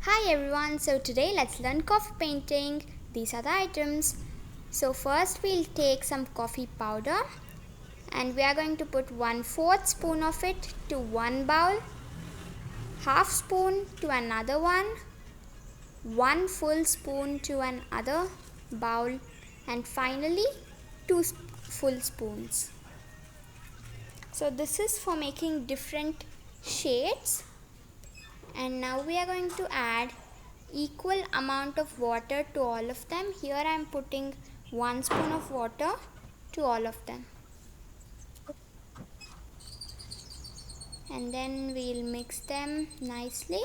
Hi everyone, so today let's learn coffee painting. These are the items. So first we'll take some coffee powder and we are going to put 1/4 spoon of it to one bowl, half spoon to another one full spoon to another bowl, and finally two full spoons. So this is for making different shades. And now we are going to add equal amount of water to all of them. Here I am putting 1 spoon of water to all of them, and then we'll mix them nicely.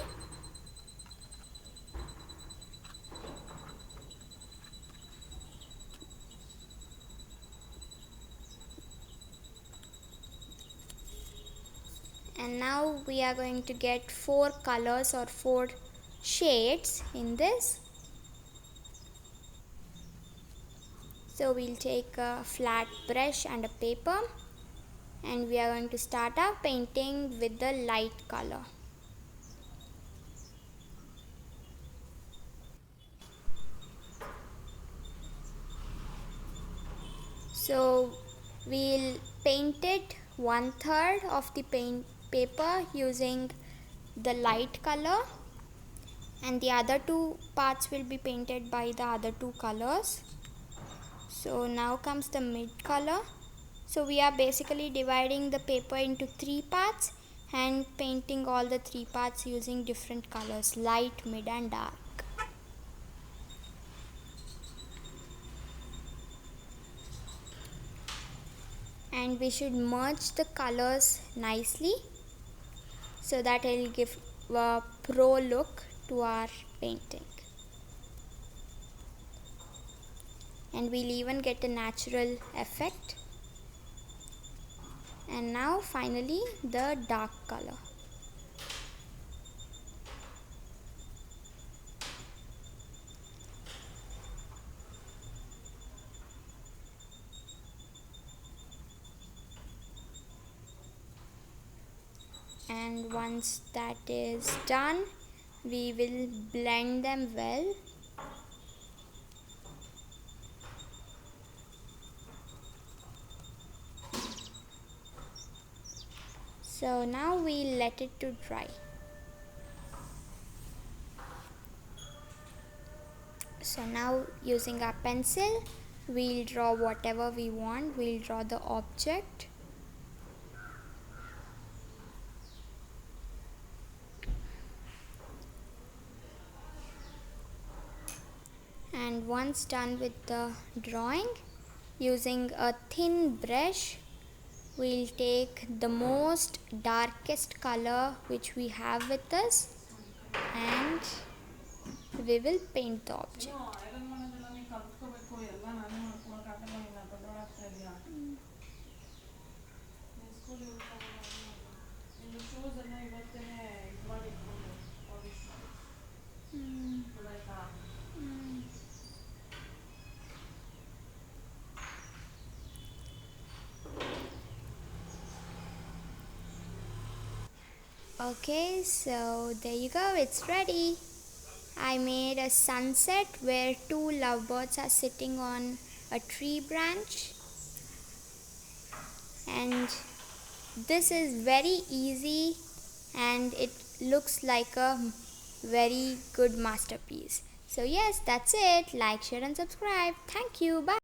And now we are going to get 4 colors or 4 shades in this. So we'll take a flat brush and a paper, and we are going to start our painting with the light color. So we'll paint it 1/3 of the paper using the light color, and the other 2 parts will be painted by the other 2 colors. So now comes the mid color. So we are basically dividing the paper into 3 parts and painting all the 3 parts using different colors: light, mid and dark. And we should merge the colors nicely so that it will give a pro look to our painting, and we'll even get a natural effect. And now finally the dark color. And once that is done, we will blend them well. So now we'll let it to dry. So now using our pencil, we'll draw whatever we want. We'll draw the object. And once done with the drawing, using a thin brush, we'll take the most darkest color which we have with us and we will paint the object. Okay, so there you go, it's ready. I made a sunset where 2 lovebirds are sitting on a tree branch, and this is very easy and it looks like a very good masterpiece. So yes, that's it. Like, share and subscribe. Thank you. Bye.